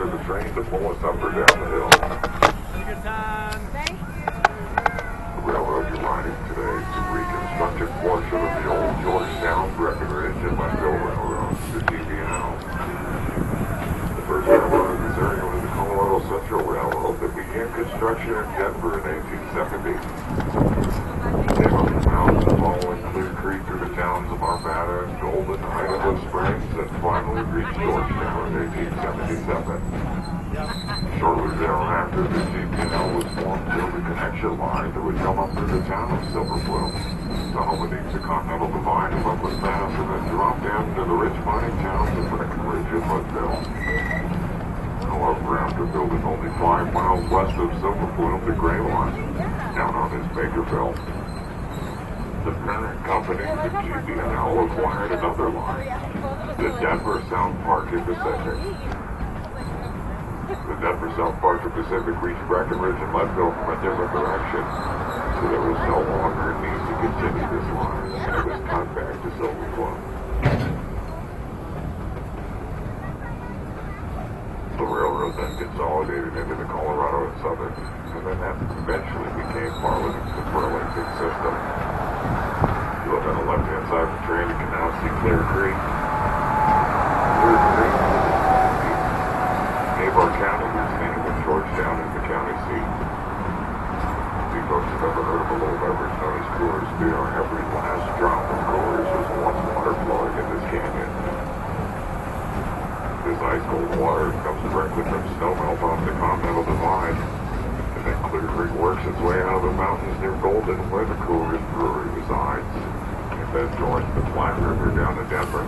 for the train to pull us up or down the hill. Good time. Thank you. The railroad you're riding today is a reconstructed portion of the old Georgetown, Breckenridge, and Leadville Railroad, the GBL. The first railroad in Missouri was the Colorado Central Railroad that began construction in Denver in 1870. Came up the mountains following Clear Creak through the towns of Arvada and Golden, Idaho Springs, and finally reached Georgetown in 1877. Shortly thereafter, the GBL was formed to build a connection line that would come up through the town of Silver Plume, tunnel beneath the Continental Divide of Upland Pass, and then drop down to the rich mining towns of Breckenridge and Leadville. However, after building only 5 miles west of Silver Plume, the Gray Line, now known as Bakerville, the parent company, the GBL, acquired another line, the Denver South Park and Pacific. The Denver South Park and Pacific reached Breckenridge and Leadville from a different direction, so there was no longer a need to continue this line, and it was cut back to Silver Plume. The railroad then consolidated into the Colorado and Southern, and then that eventually became part of the Spur Line system. You look on the left-hand side of the train, you can now see Clear Creak. Clear Creak gave our county its name, with Georgetown as the county seat. If you folks have ever heard of a little beverage known as Coors, every last drop of Coors was once water flowing in this canyon. This ice-cold water comes directly from snowmelt off the Continental Divide, and then Clear Creek works its way out of the mountains near Golden, where the Coors Brewery resides. It then joins the Platte River down to Denver.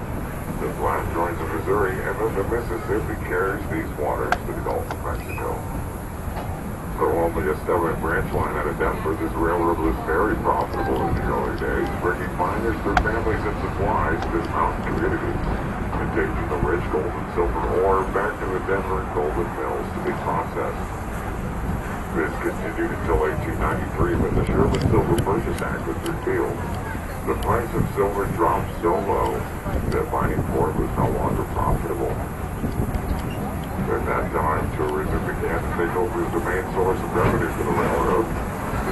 The Platte joins the Missouri, and then the Mississippi carries these waters to the Gulf of Mexico. Though only a 7-branch line out of Denver, this railroad was very profitable in the early days, bringing miners, their families, and supplies to the mountain communities, and taking the rich gold and silver ore back to the Denver and Golden mills to be processed. This continued until 1893, when the Sherman Silver Purchase Act was repealed. The price of silver dropped so low that mining for it was no longer profitable. At that time, tourism began to take over as the main source of revenue for the railroad.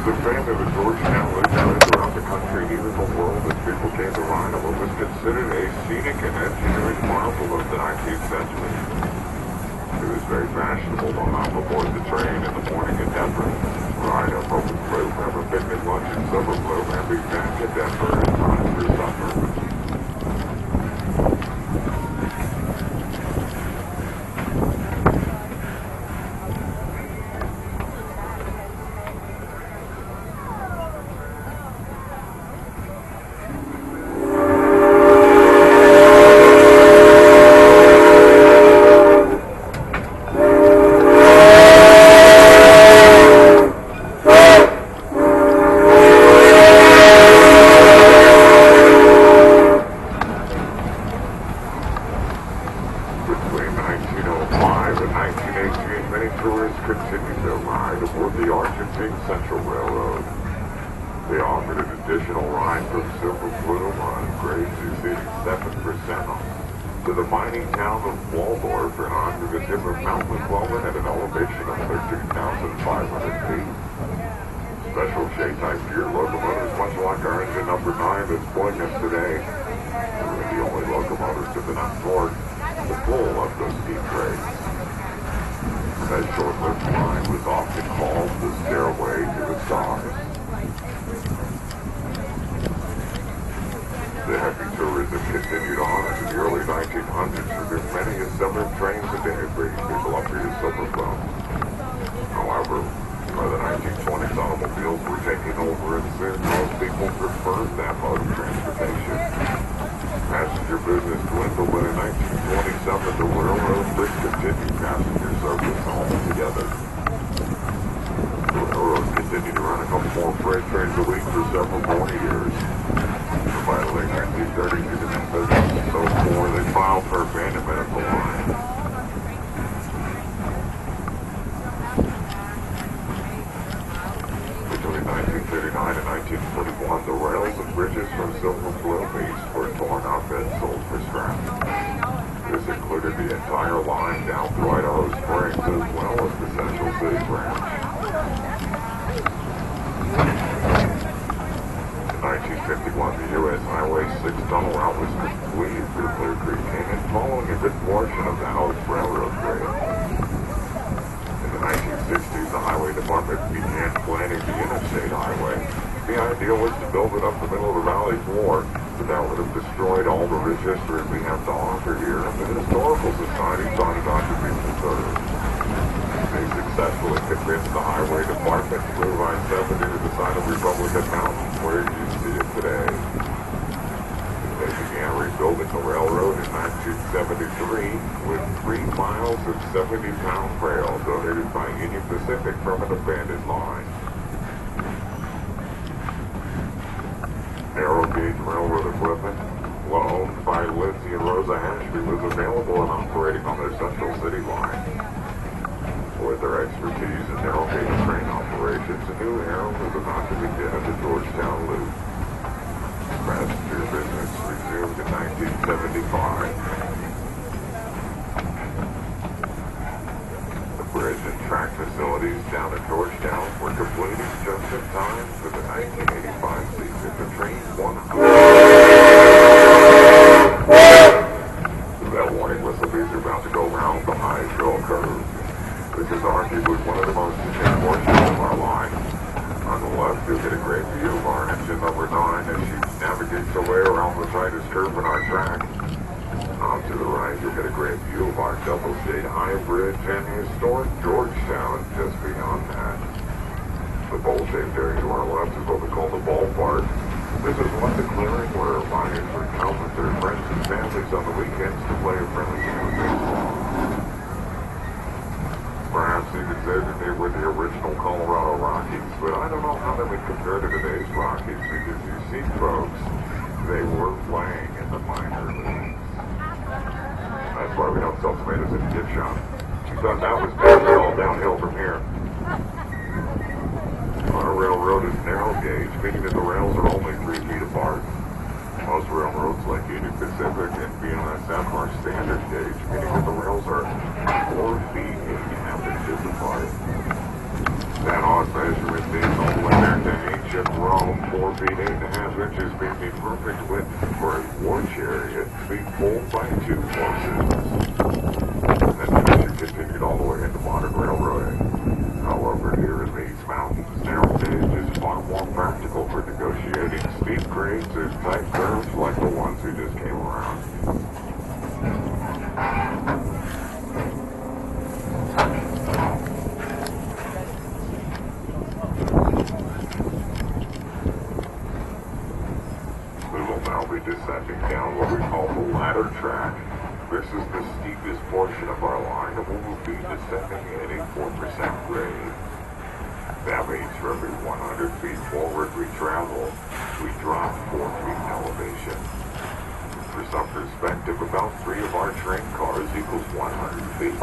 The fame of the Georgetown lived out throughout the country, even the world, as people came to ride on what was considered a scenic and engineering marvel of the 19th century. It was very fashionable to hop aboard the train in the morning in Denver, ride up Open Plume, have a picnic lunch in Silver Plume, and be back in Denver in time for supper. Special Shay-type gear locomotives, much like our engine number 9 that's pulling us today. We're the only locomotives to be not torque the pull of those steep grades. That short-lived line was often called the stairway to the stars. The heavy tourism continued on into the early 1900s, with as many as 7 trains a day bringing people up here to Silver Plume. However, by the 1920s, automobiles were taking over, and soon most people preferred that mode of transportation. Passenger business dwindled, but in 1927, the railroad discontinued passenger service altogether. The railroad continued to run a couple more freight trains a week for several more years. By the late 1930s, the business so poor they filed for abandonment of the line. Between 1939 and 1941, the rails and bridges from Silver Plume east were torn up and sold for scrap. This included the entire line down through Idaho Springs. as well as the Central City branch. In 1951, the U.S. Highway 6 tunnel route was completed through Clear Creak Canyon, following a good portion of that old railroad grade. In the 1960s, the Highway Department began planning the interstate highway. The idea was to build it up the middle of the valley floor, but that would have destroyed all the rich history we have to offer here, and the Historical Society thought it ought to be preserved. They successfully convinced the Highway Department to move I-70 to the side of Republican Mountain, where you see it today. They began rebuilding the railroad in 1973 with 3 miles of 70-pound rail donated by Union Pacific from an abandoned line. Narrow gauge railroad equipment, owned by Lindsay and Rosa Ashby, was available and operating on their Central City line. With their expertise in narrow gauge train operations, a new era was about to begin at the Georgetown Loop. Passenger business resumed in 1975. The bridge and track facilities down at Georgetown were completed just in time for the 1985 season to train 100. That warning whistle means you're about to go around the high hill curve. This is arguably one of the most distinct portions of our line. On the left, you'll get a great view of our engine number 9 as she navigates her way around the tightest curve in our track. To the right, you'll get a great view of our double-state high bridge and historic Georgetown just beyond that. The bowl-shaped area to our left is what we call the Ballpark. This is one the clearing where miners would come with their friends and families on the weekends to play a friendly game of baseball. Perhaps you could say that they were the original Colorado Rockies, but I don't know how they would compare to today's Rockies, because you see, folks, they were playing in the minor leagues. That's why we don't sell tomatoes in the gift shop. She thought that was all downhill from here. Our railroad is narrow gauge, meaning that the rails are only 3 feet apart. Most railroads like Union Pacific and BNSF are standard gauge, meaning that the rails are 4 feet 8.5 inches apart. That odd measurement dates all the way back to ancient Rome, 4 feet 8.5 inches being the perfect width for a war chariot to be pulled by 2 horses. And tradition continued all the way into modern railroading. However, here in these mountains, narrow gauge is far more practical for negotiating steep grades and tight curves like the ones we just came around. We will now be descending down what we call the ladder track. This is the steepest portion of our line, and we will be descending at a 4% grade. That means for every 100 feet forward we travel, we drop 4 feet in elevation. For some perspective, about 3 of our train cars equals 100 feet.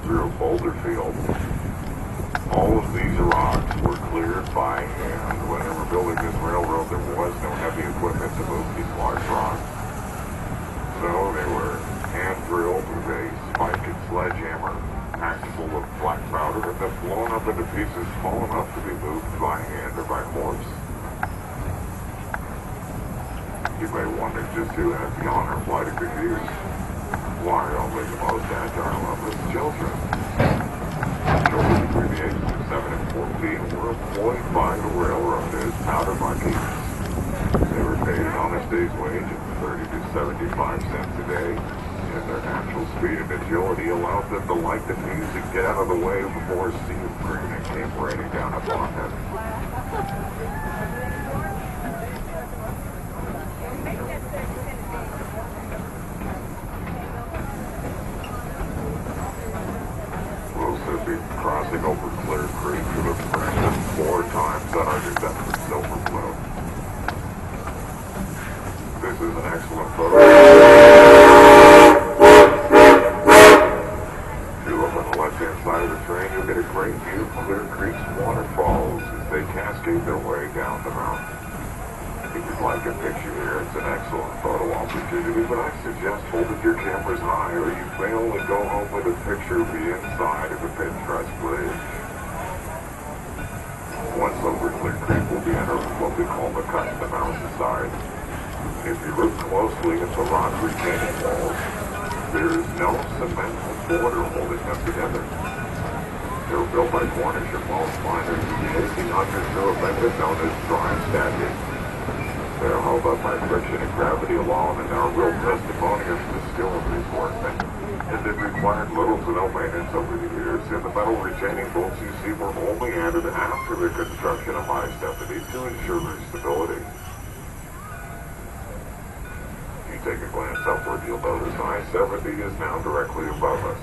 Through Boulder Field. All of these rocks were cleared by hand. When they were building this railroad, there was no heavy equipment to move these large rocks. So they were hand drilled with a spike and sledgehammer, packed full of black powder, and then blown up into pieces small enough to be moved by hand or by horse. You may wonder just who has the honor of lighting the fuse. Why, only the most agile of us children. Children between the ages of 7 and 14 were employed by the railroad as powder monkeys. They were paid an honest day's wage of 30 to 75 cents a day, and their natural speed and agility allowed them to light the fuse and get out of the way before a sea of green came raining down upon them. Crossing over Clear Creak for the first 4 times on our descent from Silver Plume. This is an excellent photo. If you look on the left-hand side of the train, you'll get a great view of Clear Creek's waterfalls as they cascade their way down the mountain. If you'd like a picture here, it's an excellent photo opportunity, but I suggest holding your cameras high or you may only go home with a picture of the inside of a Pinterest bridge. Once over Clear Creek, we'll be entering what we call the cut in the mountainside. If you look closely at the rock retaining walls, there is no cement border holding them together. They were built by Cornish and Welsh miners in the 1800s through a method known as dry stacking. They are held up by friction and gravity alone and are real testimonials to the skill of these workmen. And it required little to no maintenance over the years, and the metal retaining bolts you see were only added after the construction of I-70 to ensure their stability. If you take a glance upward, you'll notice I-70 is now directly above us.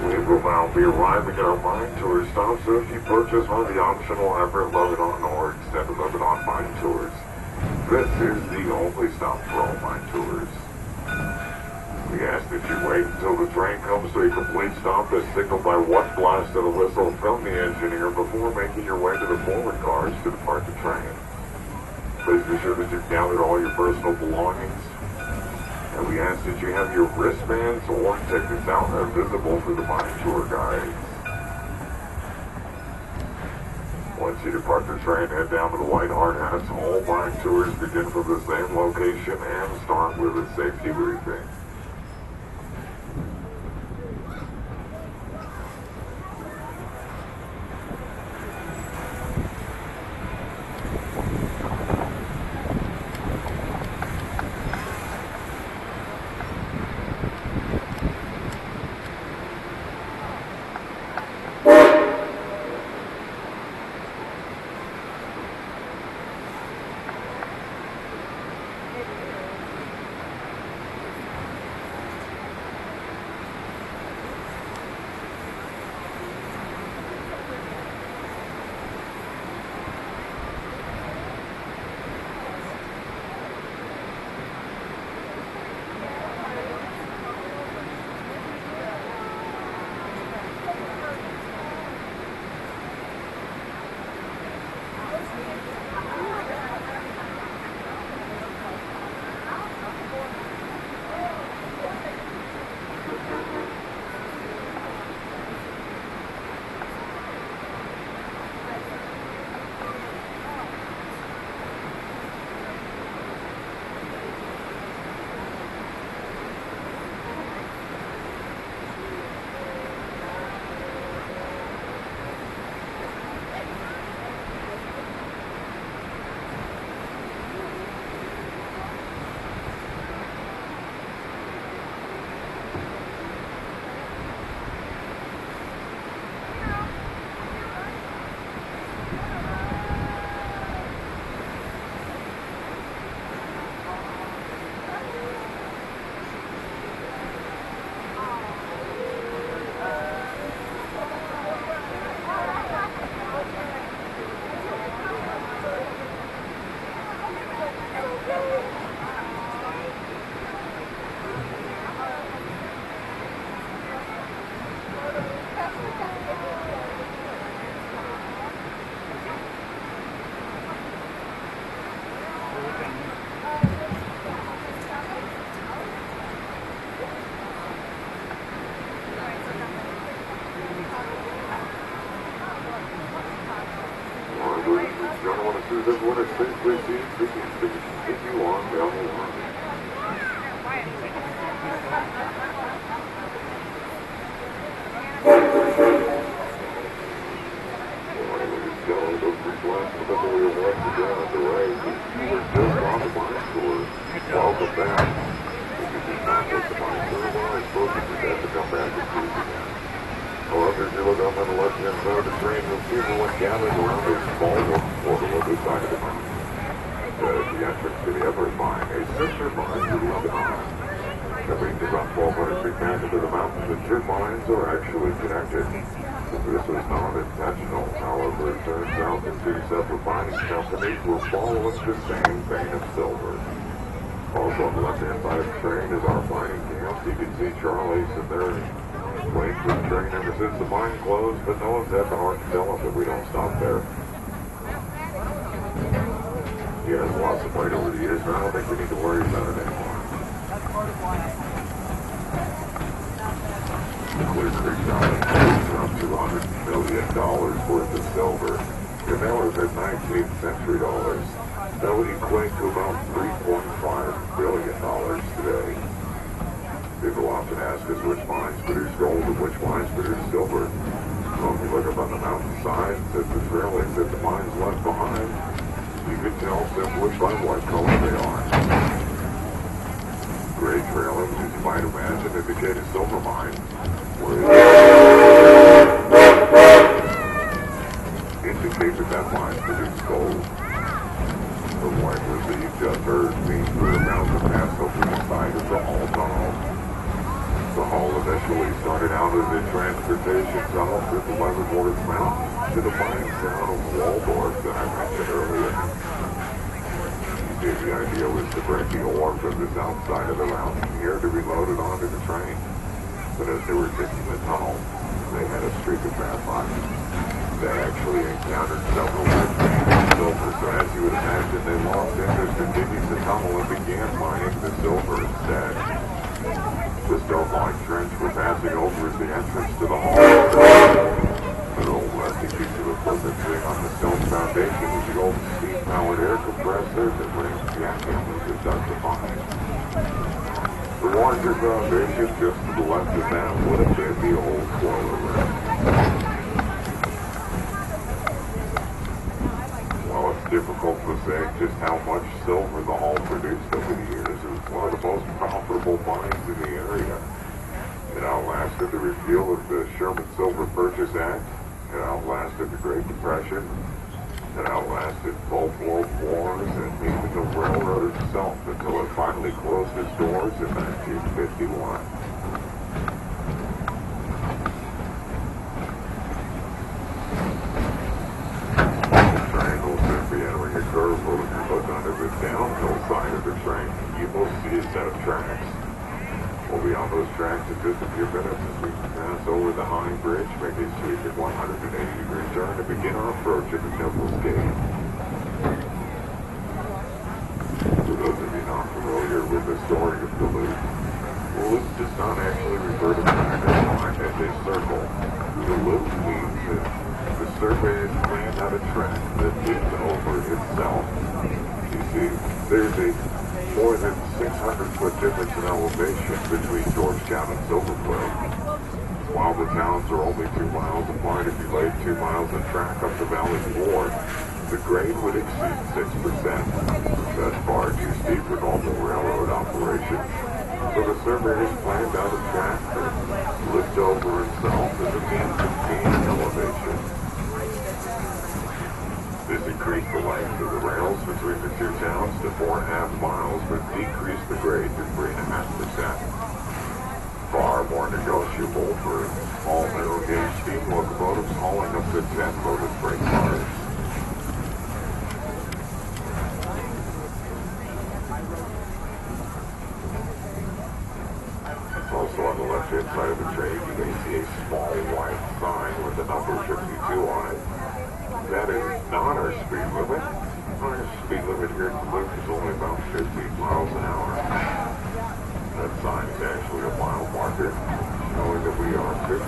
We will now be arriving at our mine tour stop, so if you purchase one of the optional Everett Lebanon or Extended Lebanon mine tours, this is the only stop for all mine tours. We ask that you wait until the train comes to a complete stop as signaled by one blast of a whistle from the engineer before making your way to the forward cars to depart the train. Please be sure that you've gathered all your personal belongings, and we ask that you have your wristbands or tickets out and visible for the mine tour guides. Once you depart the train, head down to the White Hart House. All mine tours begin from the same location and start with a safety briefing. This one is simply seen to continue on down the line. Those three blasts of the wheel once again underway. You were just on the mine tour. Welcome back. If you did not take the mine tour, well, I suppose you just have to come back and see it again. However, if you look up on the left-hand side of the train, you'll see everyone gathered around a small portal on this side of the mountain. The entrance to the Everett mine, a sister mine to the Lebanon. That means about 1,200 feet back into the mountains, the two mines are actually connected. This is not intentional, however, it turns out that two separate mining companies were following the same vein of silver. Also on the left-hand side of the train is our mining camp. You can see Charlie's and their waiting for the train ever since the mine closed, but no one's had the heart to tell them that we don't stop there. Yeah, there's lots of weight over the years, but I don't think we need to worry about it anymore. Clear Creek is around $200 million worth of silver. If that was at 19th century dollars, that would equate to about $3.5 billion today. People often ask us which mines produce gold and which mines produce silver. Well, if you look up on the mountainside, at the trailings that the mines left behind, you can tell simply by what color they are. Gray trailings, as you might imagine, indicate a silver mine, whereas indicate that mine produces gold. The white was that you just heard means the amount of pass over the side of the Hall Tunnel. The Hall initially started out as a transportation tunnel through the Leavenworth Mountains to the mining town of Waldorf that I mentioned earlier. The idea was to bring the ore from the south side of the mountain here to be loaded onto the train. But as they were digging the tunnel, they had a streak of bad luck. They actually encountered several big veins of silver, so as you would imagine, they lost interest in digging the tunnel and began mining the silver instead. The stone-lined trench we're passing over is the entrance to the hall. An old rusty piece of equipment sitting on the stone foundation is the old steam-powered air compressor that brings gas into the duct of mine. The larger foundation just to the left of that would have been the old boiler room. Well, it's difficult to say just how much silver the Hall produced over the years. It was one of the most profitable mines in the area. It outlasted the repeal of the Sherman Silver Purchase Act. It outlasted the Great Depression. It outlasted both world wars and even the railroad itself until it finally closed its doors in 1951. A curve will look under the downhill side of the train. You will see a set of tracks. We'll be on those tracks in just a few minutes as we pass over the high bridge, make a sweep at 180-degree turn to begin our approach at the Temple's Gate. For those of you not familiar with the story of the loop, loop does not actually refer to practice line as a circle. The loop means that the surveyors planned out a track that loops over itself. You see, there's a more than 600-foot difference in elevation between Georgetown and Silver Plume. While the towns are only 2 miles apart, if you laid 2 miles of track up the valley floor, the grade would exceed 6%. That's far too steep for normal railroad operations. So the surveyors planned out a track that looped over itself as a means of gaining elevation. This increased the length of the rails between the two towns to 4.5 miles, but decreased the grade to 3.5%. Far more negotiable for all narrow-gauge steam locomotives hauling up to 10-loaded freight cars. Also on the left-hand side of the train, you may see a small white sign with the number 52 on it. That is not our speed limit. Our speed limit here at the loop is only about 50 miles an hour. That sign is actually a mile marker, showing that we are 52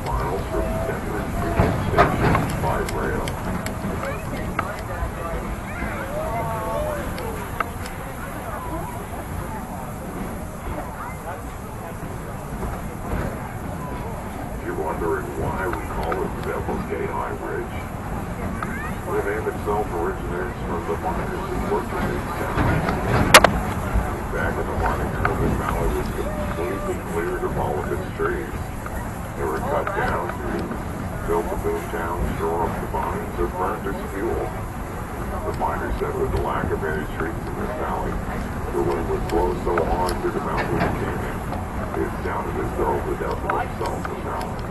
miles from Denver Union Station by rail. If you're wondering why we call it the Devil's Gate High Bridge, the name itself originates from the miners who worked in these towns. Back in the morning, the valley was completely cleared of all of its trees. They were cut down to build the boom town, shore up the mines, or burned as fuel. The miners said with the lack of any trees in this valley, the wind would blow so hard through the mountain it came in. It sounded as though the devil himself was howling.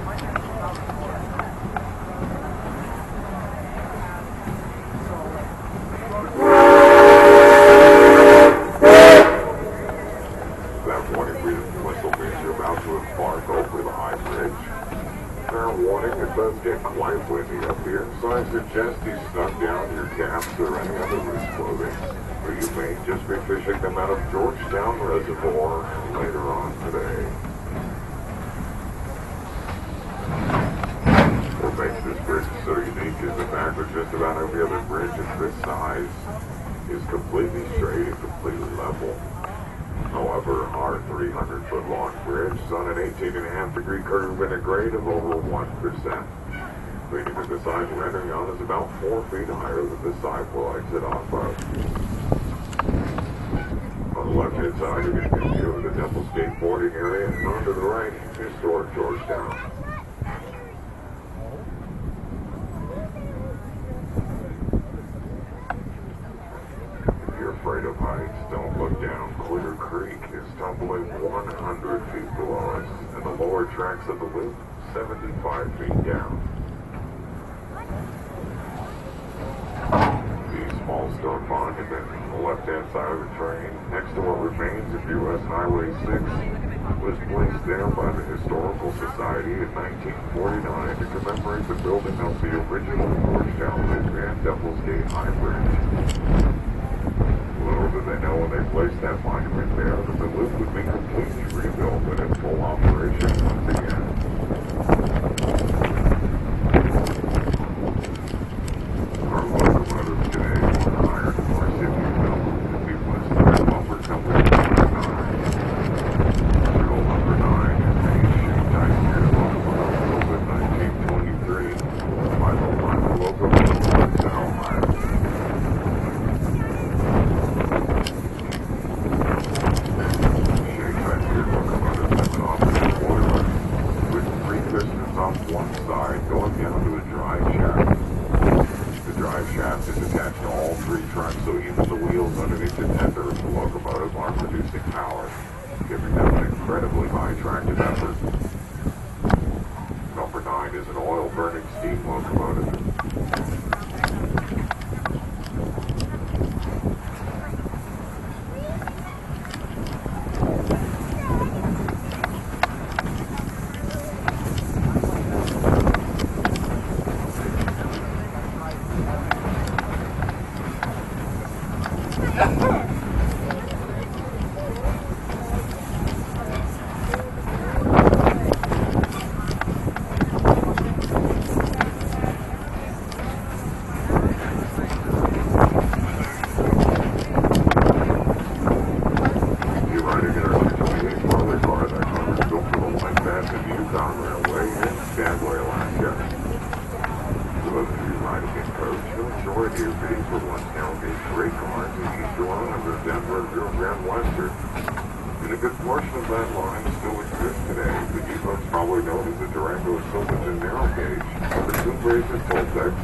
down your caps or any other loose clothing, or you may just be fishing them out of Georgetown Reservoir later on today. What makes this bridge so unique is the fact that just about every other bridge of this size is completely straight and completely level. However, our 300-foot long bridge is on an 18.5-degree curve and a grade of over 1%, meaning that the side we're entering on is about 4 feet higher than the side we'll exit off of. On the left-hand side, you're going to get a view of the Temple skateboarding area, and on to the right, historic Georgetown. Afraid of heights, don't look down. Clear Creak is tumbling 100 feet below us, and the lower tracks of the loop 75 feet down. The small stone monument on the left-hand side of the train, next to what remains of U.S. Highway 6, was placed there by the Historical Society in 1949 to commemorate the building of the original Georgetown Loop and Devil's Gate High Bridge. Little did they know when they placed that monument there that the loop would be completely rebuilt and in full operation once again. Our locomotive today was hired for our city built to be listed by Bumper Company number 9. Serial number 9 is a shape-type locomotive built in 1923 by the locomotive itself. One side going down to the drive shaft. The drive shaft is attached to all 3 trucks, so even the wheels underneath the tender of the locomotive are producing power, giving them an incredibly high tractive effort. Number 9 is an oil-burning steam locomotive.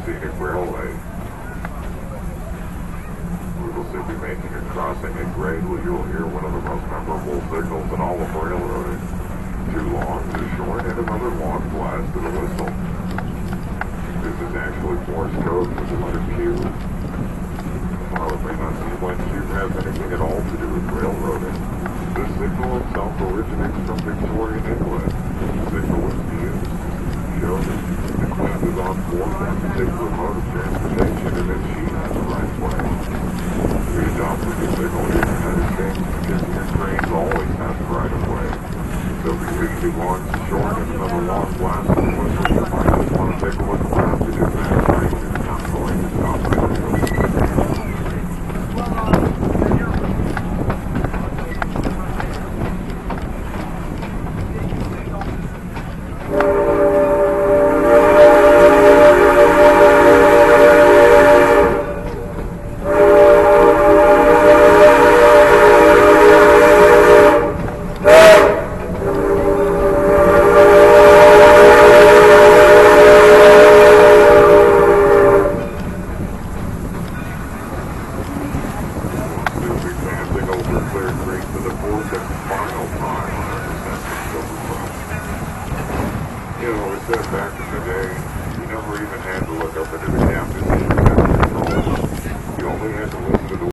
Scenic railway. We will soon be making a crossing at grade where you'll hear one of the most memorable signals in all of railroading. 2 longs, a short, and another long blast of the whistle. This is actually Morse code for the letter Q. While it may not seem like Q has anything at all to do with railroading, this signal itself originates from Victorian England. The signal was used to show that the Queen was on board one particular mode of transportation and that she had the right way. We adopted the signal in the United States because your trains always have the right of way. So if you leave 2 longs short and another long blast of the whistle, you might just want to take a look around because that train is not going to stop at you. Clear Creak for the 4th and final time on our descent to Silver Plume. You know, we said back in the day, you never even had to look up into the captain's control. You only had to listen to the